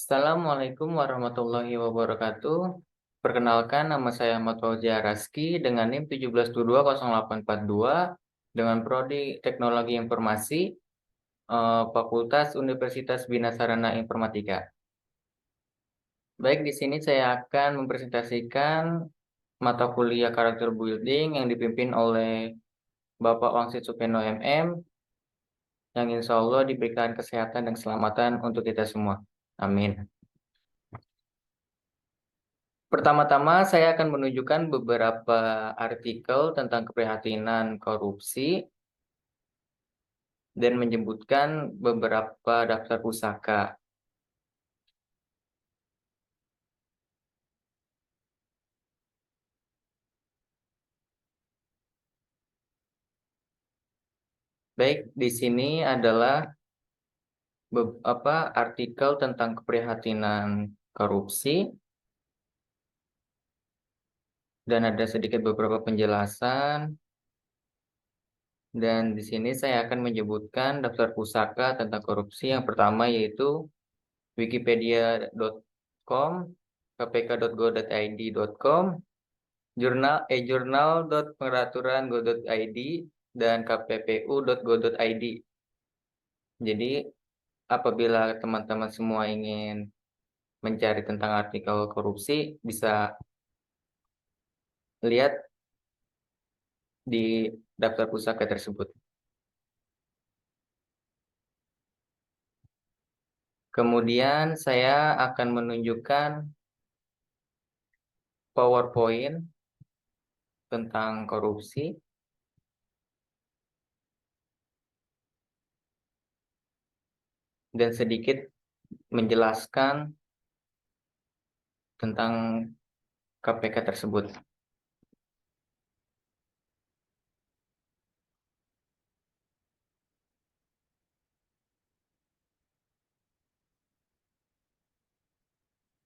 Assalamualaikum warahmatullahi wabarakatuh. Perkenalkan, nama saya Ahmad Fauzia Raski dengan NIM 17220842 dengan Prodi Teknologi Informasi, Fakultas Universitas Bina Sarana Informatika. Baik, di sini saya akan mempresentasikan mata kuliah karakter building yang dipimpin oleh Bapak Wangsit Supeno MM, yang insya Allah diberikan kesehatan dan keselamatan untuk kita semua. Amin. Pertama-tama saya akan menunjukkan beberapa artikel tentang keprihatinan korupsi dan menyebutkan beberapa daftar pusaka. Baik, di sini adalah beberapa artikel tentang keprihatinan korupsi dan ada sedikit beberapa penjelasan. Dan di sini saya akan menyebutkan daftar pusaka tentang korupsi. Yang pertama yaitu wikipedia.com, kpk.go.id.com, jurnal.peraturan.go.id, dan kppu.go.id. Jadi apabila teman-teman semua ingin mencari tentang artikel korupsi, bisa lihat di daftar pusaka tersebut. Kemudian saya akan menunjukkan PowerPoint tentang korupsi. Dan sedikit menjelaskan tentang KPK tersebut.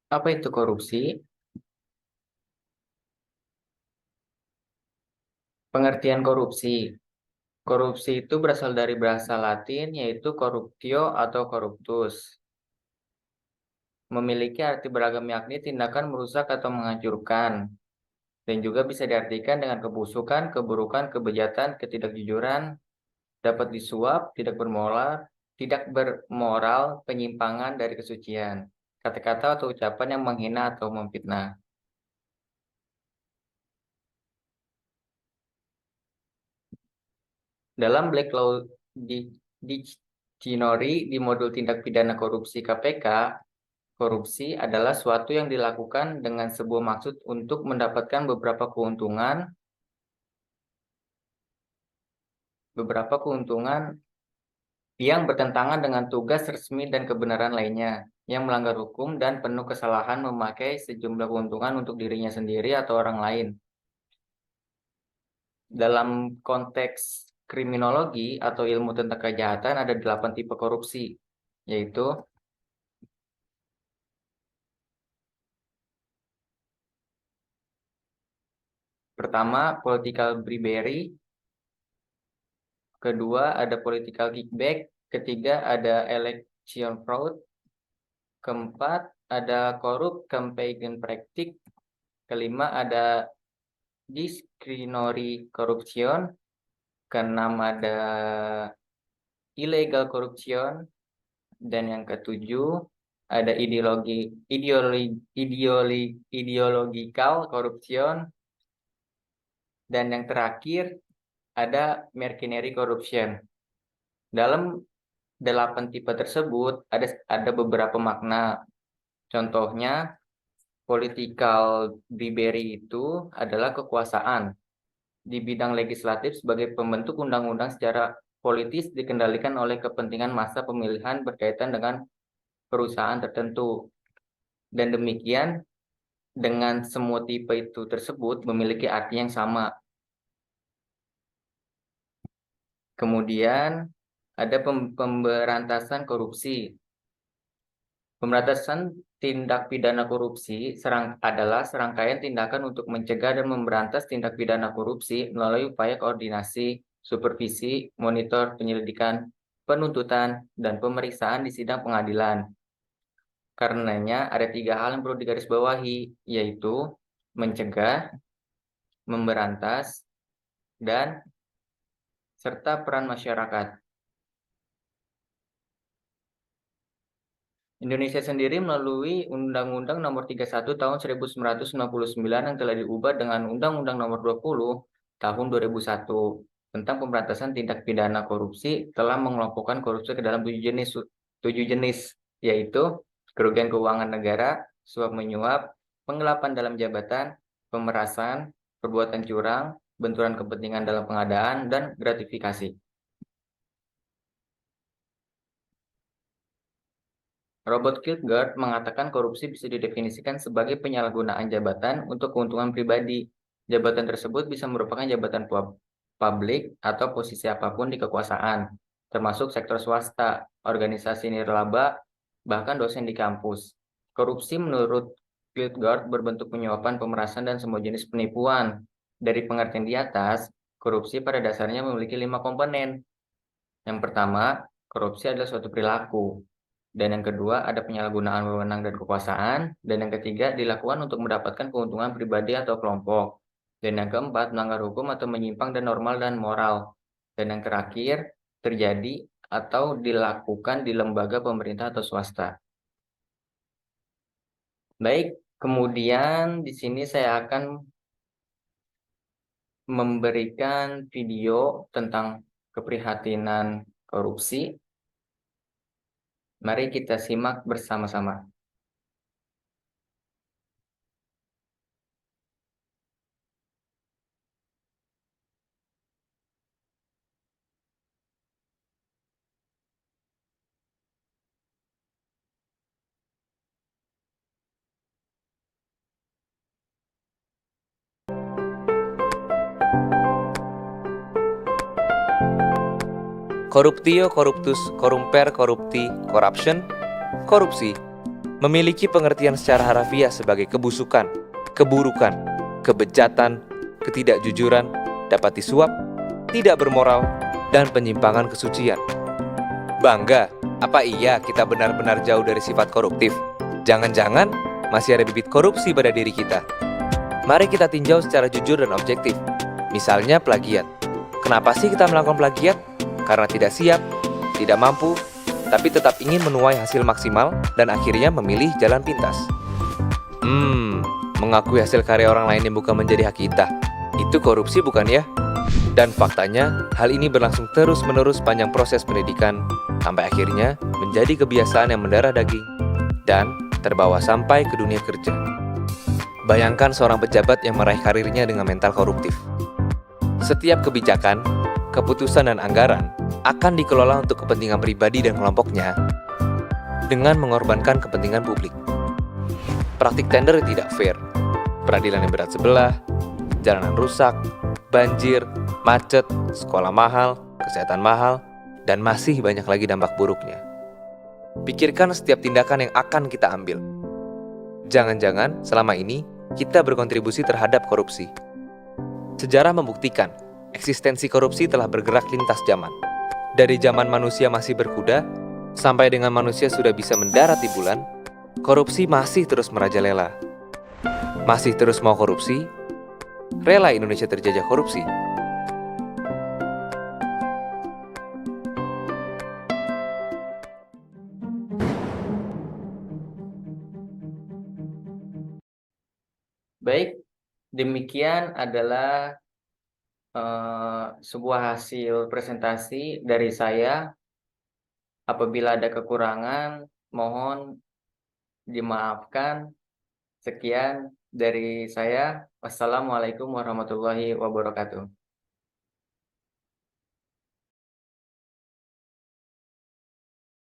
Apa itu korupsi? Pengertian korupsi. Korupsi itu berasal dari bahasa Latin yaitu corruptio atau corruptus. Memiliki arti beragam yakni tindakan merusak atau menghancurkan. Dan juga bisa diartikan dengan kebusukan, keburukan, kebejatan, ketidakjujuran, dapat disuap, tidak bermoral, penyimpangan dari kesucian. Kata-kata atau ucapan yang menghina atau memfitnah. Dalam Black Law Dictionary di modul tindak pidana korupsi KPK, korupsi adalah suatu yang dilakukan dengan sebuah maksud untuk mendapatkan beberapa keuntungan yang bertentangan dengan tugas resmi dan kebenaran lainnya, yang melanggar hukum dan penuh kesalahan memakai sejumlah keuntungan untuk dirinya sendiri atau orang lain. Dalam konteks kriminologi atau ilmu tentang kejahatan ada 8 tipe korupsi, yaitu pertama, political bribery. Kedua, ada political kickback. Ketiga, ada election fraud. Keempat, ada corrupt campaign practice. Kelima, ada discretionary corruption. Keenam, ada illegal corruption. Dan yang ketujuh, ada ideological corruption. Dan yang terakhir, ada mercenary corruption. Dalam 8 tipe tersebut ada beberapa makna. Contohnya, political bribery itu adalah kekuasaan di bidang legislatif sebagai pembentuk undang-undang secara politis dikendalikan oleh kepentingan masa pemilihan berkaitan dengan perusahaan tertentu. Dan demikian dengan semua tipe itu tersebut memiliki arti yang sama. Kemudian ada pemberantasan korupsi. Pemberantasan tindak pidana korupsi adalah serangkaian tindakan untuk mencegah dan memberantas tindak pidana korupsi melalui upaya koordinasi, supervisi, monitor, penyelidikan, penuntutan, dan pemeriksaan di sidang pengadilan. Karenanya ada 3 hal yang perlu digarisbawahi, yaitu mencegah, memberantas, dan serta peran masyarakat. Indonesia sendiri melalui Undang-Undang Nomor 31 Tahun 1999 yang telah diubah dengan Undang-Undang Nomor 20 Tahun 2001 tentang pemberantasan tindak pidana korupsi telah mengelompokkan korupsi ke dalam 7 jenis, yaitu kerugian keuangan negara, suap menyuap, penggelapan dalam jabatan, pemerasan, perbuatan curang, benturan kepentingan dalam pengadaan, dan gratifikasi. Robert Kierkegaard mengatakan korupsi bisa didefinisikan sebagai penyalahgunaan jabatan untuk keuntungan pribadi. Jabatan tersebut bisa merupakan jabatan publik atau posisi apapun di kekuasaan, termasuk sektor swasta, organisasi nirlaba, bahkan dosen di kampus. Korupsi menurut Kierkegaard berbentuk penyuapan, pemerasan, dan semua jenis penipuan. Dari pengertian di atas, korupsi pada dasarnya memiliki 5 komponen. Yang pertama, korupsi adalah suatu perilaku. Dan yang kedua, ada penyalahgunaan wewenang dan kekuasaan. Dan yang ketiga, dilakukan untuk mendapatkan keuntungan pribadi atau kelompok. Dan yang keempat, melanggar hukum atau menyimpang dan normal dan moral. Dan yang terakhir, terjadi atau dilakukan di lembaga pemerintah atau swasta. Baik, kemudian di sini saya akan memberikan video tentang keprihatinan korupsi. Mari kita simak bersama-sama. Corruptio corruptus corrumper corrupti corruption. Korupsi memiliki pengertian secara harfiah sebagai kebusukan, keburukan, kebejatan, ketidakjujuran, dapat disuap, tidak bermoral, dan penyimpangan kesucian. Bangga, apa iya kita benar-benar jauh dari sifat koruptif? Jangan-jangan masih ada bibit korupsi pada diri kita. Mari kita tinjau secara jujur dan objektif. Misalnya plagiat. Kenapa sih kita melakukan plagiat? Karena tidak siap, tidak mampu, tapi tetap ingin menuai hasil maksimal dan akhirnya memilih jalan pintas. Mengakui hasil karya orang lain yang bukan menjadi hak kita. Itu korupsi bukan ya? Dan faktanya, hal ini berlangsung terus-menerus panjang proses pendidikan, sampai akhirnya menjadi kebiasaan yang mendarah daging, dan terbawa sampai ke dunia kerja. Bayangkan seorang pejabat yang meraih karirnya dengan mental koruptif. Setiap kebijakan, keputusan dan anggaran akan dikelola untuk kepentingan pribadi dan kelompoknya dengan mengorbankan kepentingan publik. Praktik tender tidak fair, peradilan yang berat sebelah, jalanan rusak, banjir, macet, sekolah mahal, kesehatan mahal, dan masih banyak lagi dampak buruknya. Pikirkan setiap tindakan yang akan kita ambil. Jangan-jangan selama ini kita berkontribusi terhadap korupsi. Sejarah membuktikan eksistensi korupsi telah bergerak lintas zaman. Dari zaman manusia masih berkuda, sampai dengan manusia sudah bisa mendarat di bulan, korupsi masih terus merajalela. Masih terus mau korupsi? Rela Indonesia terjajah korupsi? Baik, demikian adalah sebuah hasil presentasi dari saya. Apabila ada kekurangan, mohon dimaafkan. Sekian dari saya. Wassalamualaikum warahmatullahi wabarakatuh.